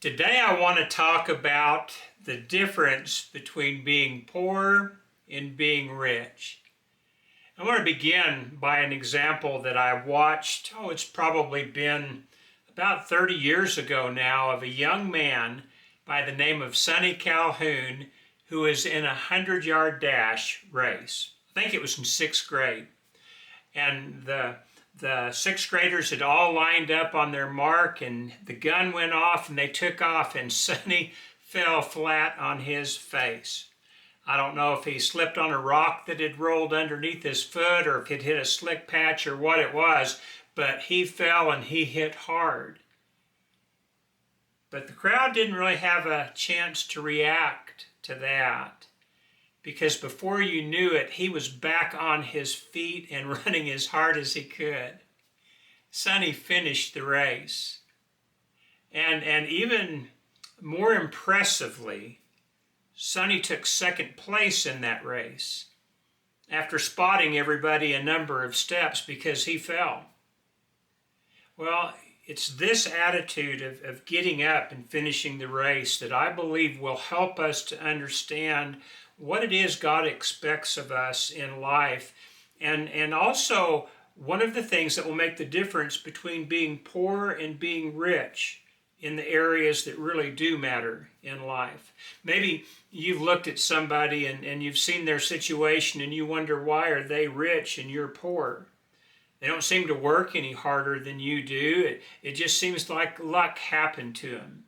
Today I want to talk about the difference between being poor and being rich. I want to begin by an example that I watched, it's probably been about 30 years ago now, of a young man by the name of Sonny Calhoun who is in a 100-yard dash race. I think it was in sixth grade. And the sixth graders had all lined up on their mark, and the gun went off and they took off, and Sonny fell flat on his face. I don't know if he slipped on a rock that had rolled underneath his foot or if it hit a slick patch or what it was, but he fell and he hit hard. But the crowd didn't really have a chance to react to that, because before you knew it, he was back on his feet and running as hard as he could. Sonny finished the race. And even more impressively, Sonny took second place in that race after spotting everybody a number of steps because he fell. Well, it's this attitude of getting up and finishing the race that I believe will help us to understand what it is God expects of us in life, and also one of the things that will make the difference between being poor and being rich in the areas that really do matter in life. Maybe you've looked at somebody and you've seen their situation and you wonder, why are they rich and you're poor? They don't seem to work any harder than you do. It just seems like luck happened to them.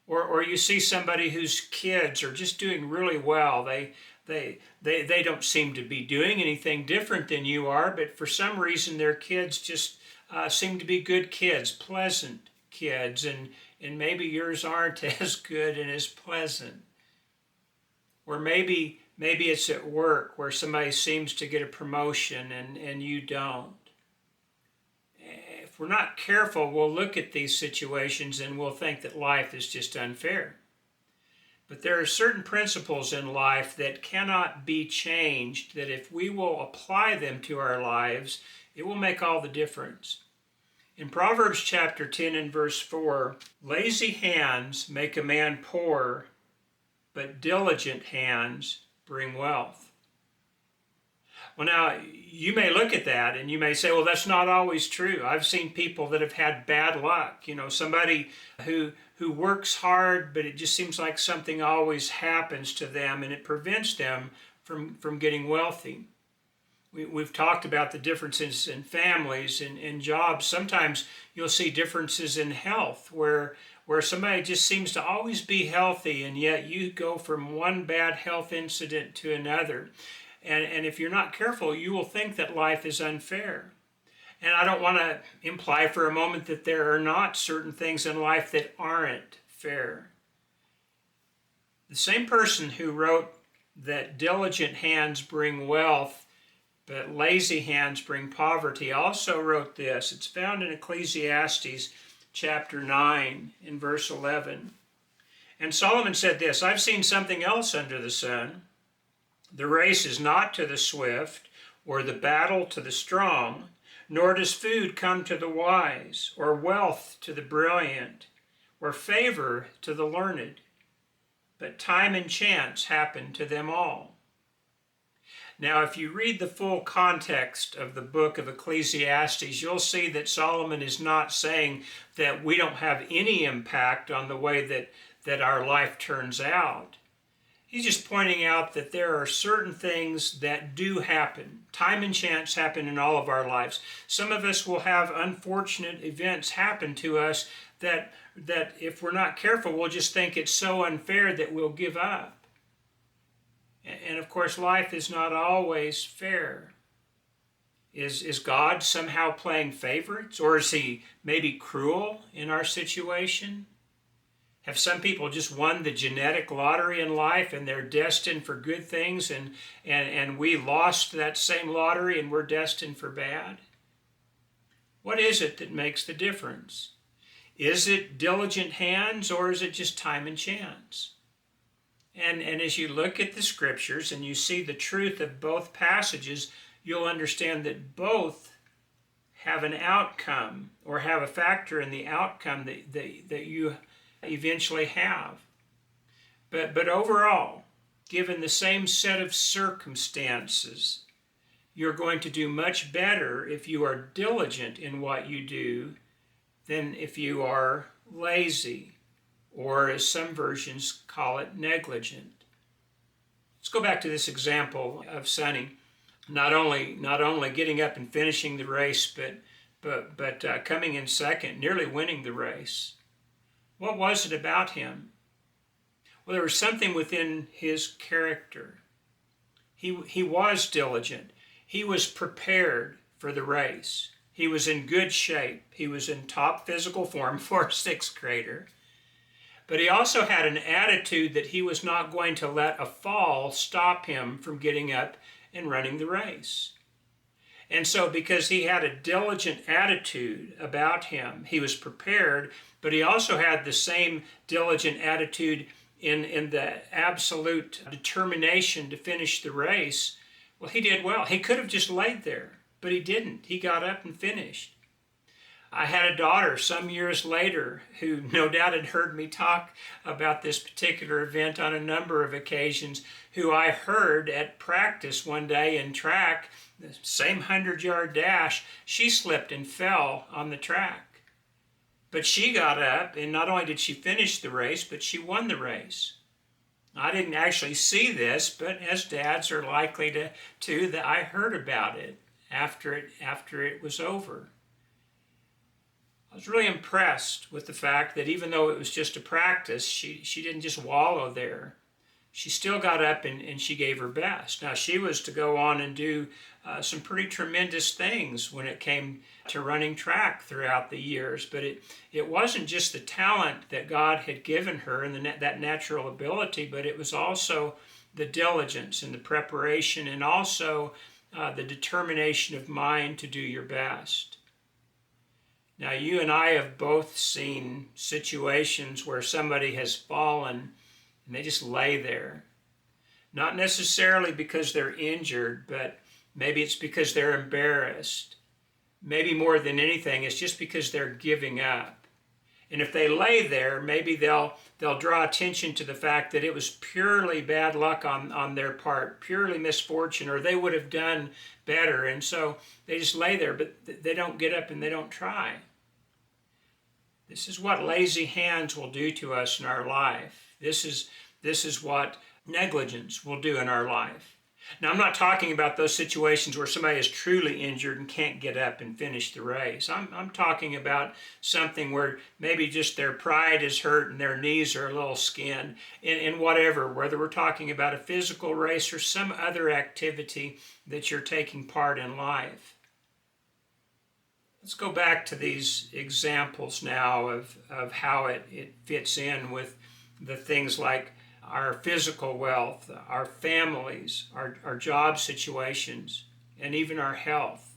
Or you see somebody whose kids are just doing really well. They don't seem to be doing anything different than you are, but for some reason their kids just seem to be good kids, pleasant kids, and maybe yours aren't as good and as pleasant. Or maybe it's at work where somebody seems to get a promotion and you don't. If we're not careful, we'll look at these situations and we'll think that life is just unfair. But there are certain principles in life that cannot be changed, that if we will apply them to our lives, it will make all the difference. In Proverbs chapter 10 and verse 4, lazy hands make a man poor, but diligent hands bring wealth. Well, now, you may look at that and you may say, well, that's not always true. I've seen people that have had bad luck. Somebody who works hard, but it just seems like something always happens to them and it prevents them from getting wealthy. We've talked about the differences in families and in jobs. Sometimes you'll see differences in health where somebody just seems to always be healthy, and yet you go from one bad health incident to another. And if you're not careful, you will think that life is unfair. And I don't want to imply for a moment that there are not certain things in life that aren't fair. The same person who wrote that diligent hands bring wealth, but lazy hands bring poverty, also wrote this. It's found in Ecclesiastes chapter 9 in verse 11. And Solomon said this, I've seen something else under the sun. The race is not to the swift, or the battle to the strong, nor does food come to the wise, or wealth to the brilliant, or favor to the learned. But time and chance happen to them all. Now, if you read the full context of the book of Ecclesiastes, you'll see that Solomon is not saying that we don't have any impact on the way that our life turns out. He's just pointing out that there are certain things that do happen. Time and chance happen in all of our lives. Some of us will have unfortunate events happen to us that if we're not careful, we'll just think it's so unfair that we'll give up. And of course, life is not always fair. Is God somehow playing favorites? Or is he maybe cruel in our situation? Have some people just won the genetic lottery in life and they're destined for good things, and we lost that same lottery and we're destined for bad? What is it that makes the difference? Is it diligent hands, or is it just time and chance? And as you look at the scriptures and you see the truth of both passages, you'll understand that both have an outcome or have a factor in the outcome that you eventually have. But overall, given the same set of circumstances, you're going to do much better if you are diligent in what you do than if you are lazy, or as some versions call it, negligent. Let's go back to this example of Sonny. Not only getting up and finishing the race, but coming in second, nearly winning the race. What was it about him? Well, there was something within his character. He was diligent. He was prepared for the race. He was in good shape. He was in top physical form for a sixth grader. But he also had an attitude that he was not going to let a fall stop him from getting up and running the race. And so because he had a diligent attitude about him, he was prepared, but he also had the same diligent attitude in the absolute determination to finish the race. Well, he did well. He could have just laid there, but he didn't. He got up and finished. I had a daughter some years later who no doubt had heard me talk about this particular event on a number of occasions, who I heard at practice one day in track, the same 100-yard dash, she slipped and fell on the track. But she got up, and not only did she finish the race, but she won the race. I didn't actually see this, but as dads are likely to that I heard about it after it was over. I was really impressed with the fact that even though it was just a practice, she didn't just wallow there. She still got up and she gave her best. Now, she was to go on and do some pretty tremendous things when it came to running track throughout the years, but it wasn't just the talent that God had given her and that natural ability, but it was also the diligence and the preparation, and also the determination of mind to do your best. Now, you and I have both seen situations where somebody has fallen and they just lay there. Not necessarily because they're injured, but maybe it's because they're embarrassed. Maybe more than anything, it's just because they're giving up. And if they lay there, maybe they'll draw attention to the fact that it was purely bad luck on their part, purely misfortune, or they would have done better. And so they just lay there, but they don't get up and they don't try. This is what lazy hands will do to us in our life. This is what negligence will do in our life. Now, I'm not talking about those situations where somebody is truly injured and can't get up and finish the race. I'm talking about something where maybe just their pride is hurt and their knees are a little skinned, in whatever, whether we're talking about a physical race or some other activity that you're taking part in life. Let's go back to these examples now of how it fits in with the things like our physical wealth, our families, our job situations, and even our health.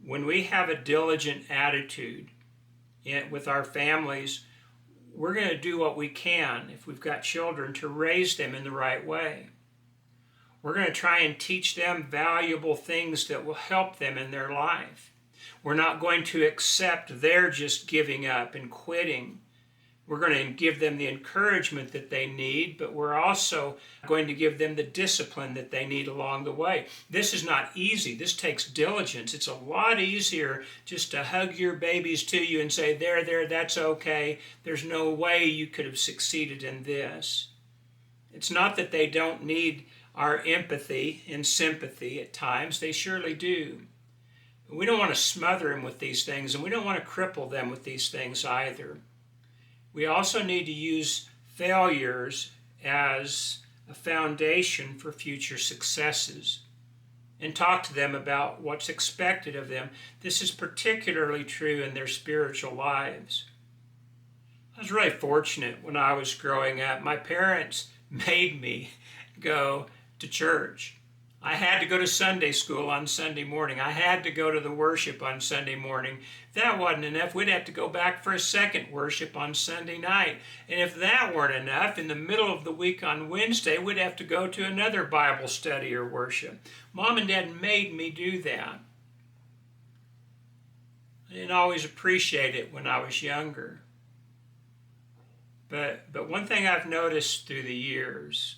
When we have a diligent attitude with our families, we're going to do what we can, if we've got children, to raise them in the right way. We're going to try and teach them valuable things that will help them in their life. We're not going to accept their just giving up and quitting. We're going to give them the encouragement that they need, but we're also going to give them the discipline that they need along the way. This is not easy. This takes diligence. It's a lot easier just to hug your babies to you and say, there, that's okay. There's no way you could have succeeded in this. It's not that they don't need our empathy and sympathy at times. They surely do. But we don't want to smother them with these things, and we don't want to cripple them with these things either. We also need to use failures as a foundation for future successes and talk to them about what's expected of them. This is particularly true in their spiritual lives. I was really fortunate when I was growing up. My parents made me go to church. I had to go to Sunday school on Sunday morning. I had to go to the worship on Sunday morning. If that wasn't enough, we'd have to go back for a second worship on Sunday night. And if that weren't enough, in the middle of the week on Wednesday, we'd have to go to another Bible study or worship. Mom and Dad made me do that. I didn't always appreciate it when I was younger. But one thing I've noticed through the years,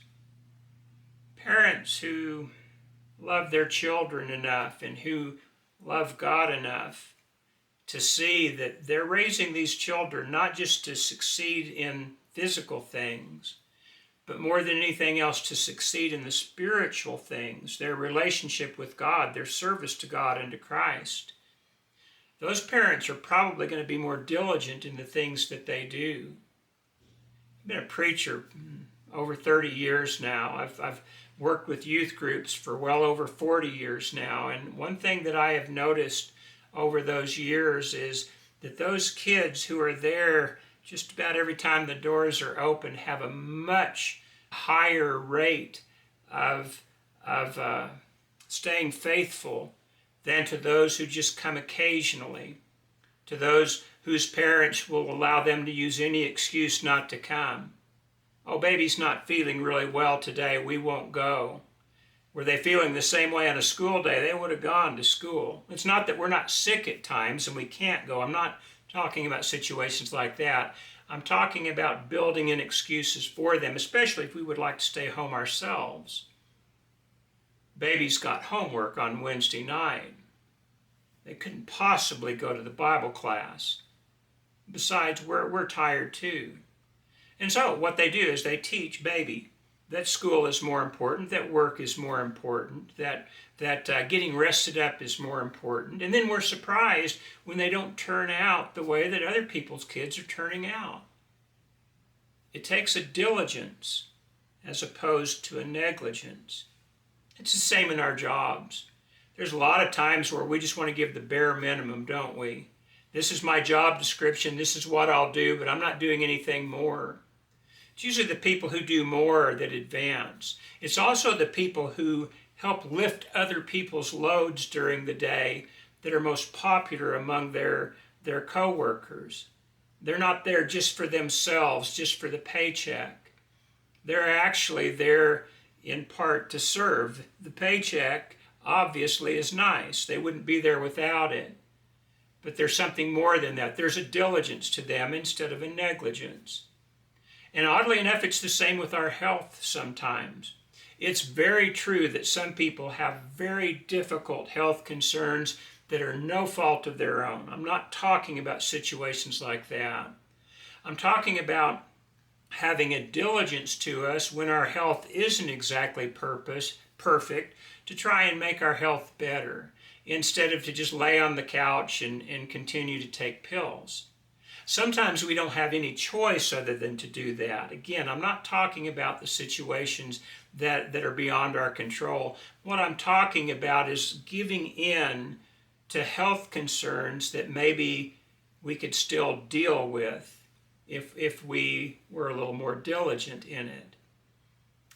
parents who love their children enough and who love God enough to see that they're raising these children not just to succeed in physical things, but more than anything else to succeed in the spiritual things, their relationship with God, their service to God and to Christ. Those parents are probably going to be more diligent in the things that they do. I've been a preacher over 30 years now. I've worked with youth groups for well over 40 years now. And one thing that I have noticed over those years is that those kids who are there just about every time the doors are open have a much higher rate of staying faithful than to those who just come occasionally, to those whose parents will allow them to use any excuse not to come. Oh, baby's not feeling really well today, we won't go. Were they feeling the same way on a school day, they would have gone to school. It's not that we're not sick at times and we can't go. I'm not talking about situations like that. I'm talking about building in excuses for them, especially if we would like to stay home ourselves. Baby's got homework on Wednesday night. They couldn't possibly go to the Bible class. Besides, we're tired too. And so what they do is they teach baby that school is more important, that work is more important, that getting rested up is more important. And then we're surprised when they don't turn out the way that other people's kids are turning out. It takes a diligence as opposed to a negligence. It's the same in our jobs. There's a lot of times where we just want to give the bare minimum, don't we? This is my job description, this is what I'll do, but I'm not doing anything more. It's usually the people who do more that advance. It's also the people who help lift other people's loads during the day that are most popular among their co-workers. They're not there just for themselves, just for the paycheck. They're actually there in part to serve. The paycheck obviously is nice. They wouldn't be there without it. But there's something more than that. There's a diligence to them instead of a negligence. And oddly enough, it's the same with our health sometimes. It's very true that some people have very difficult health concerns that are no fault of their own. I'm not talking about situations like that. I'm talking about having a diligence to us when our health isn't exactly perfect to try and make our health better instead of to just lay on the couch and continue to take pills. Sometimes we don't have any choice other than to do that. Again, I'm not talking about the situations that are beyond our control. What I'm talking about is giving in to health concerns that maybe we could still deal with if we were a little more diligent in it.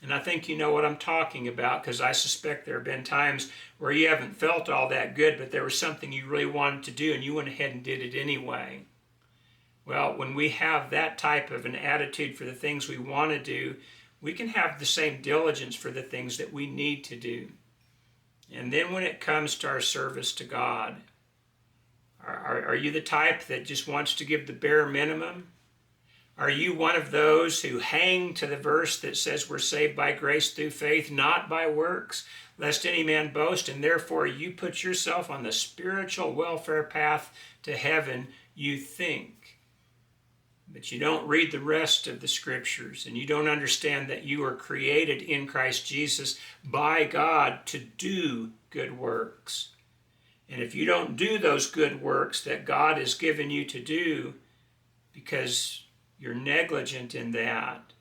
And I think you know what I'm talking about, because I suspect there have been times where you haven't felt all that good, but there was something you really wanted to do and you went ahead and did it anyway. Well, when we have that type of an attitude for the things we want to do, we can have the same diligence for the things that we need to do. And then when it comes to our service to God, are you the type that just wants to give the bare minimum? Are you one of those who hang to the verse that says we're saved by grace through faith, not by works, lest any man boast, and therefore you put yourself on the spiritual welfare path to heaven, you think? But you don't read the rest of the scriptures, and you don't understand that you are created in Christ Jesus by God to do good works. And if you don't do those good works that God has given you to do because you're negligent in that,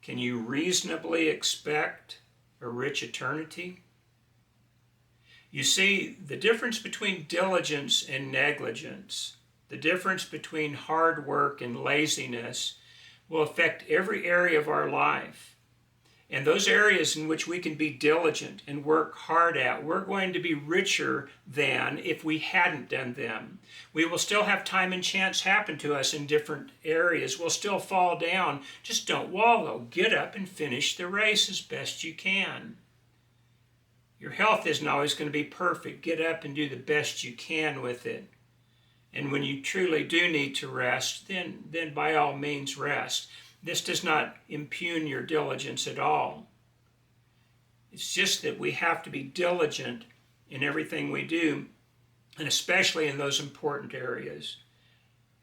can you reasonably expect a rich eternity? You see, the difference between diligence and negligence, the difference between hard work and laziness, will affect every area of our life. And those areas in which we can be diligent and work hard at, we're going to be richer than if we hadn't done them. We will still have time and chance happen to us in different areas. We'll still fall down. Just don't wallow. Get up and finish the race as best you can. Your health isn't always going to be perfect. Get up and do the best you can with it. And when you truly do need to rest, then by all means rest. This does not impugn your diligence at all. It's just that we have to be diligent in everything we do, and especially in those important areas.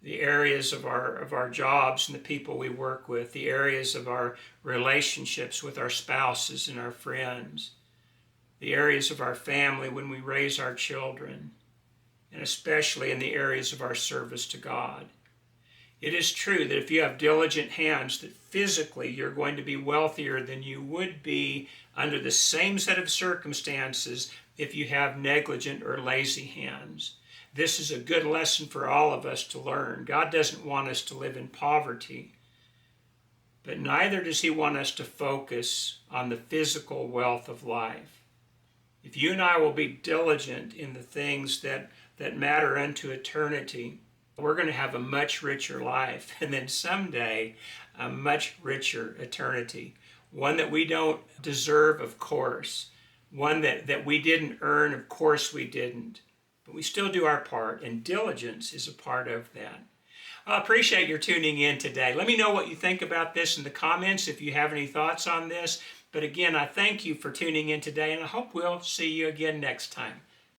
The areas of our jobs and the people we work with, the areas of our relationships with our spouses and our friends, the areas of our family when we raise our children, and especially in the areas of our service to God. It is true that if you have diligent hands, that physically you're going to be wealthier than you would be under the same set of circumstances if you have negligent or lazy hands. This is a good lesson for all of us to learn. God doesn't want us to live in poverty, but neither does he want us to focus on the physical wealth of life. If you and I will be diligent in the things that matter unto eternity, we're going to have a much richer life, and then someday a much richer eternity. One that we don't deserve, of course. One that we didn't earn, of course we didn't. But we still do our part, and diligence is a part of that. I appreciate your tuning in today. Let me know what you think about this in the comments if you have any thoughts on this. But again, I thank you for tuning in today, and I hope we'll see you again next time.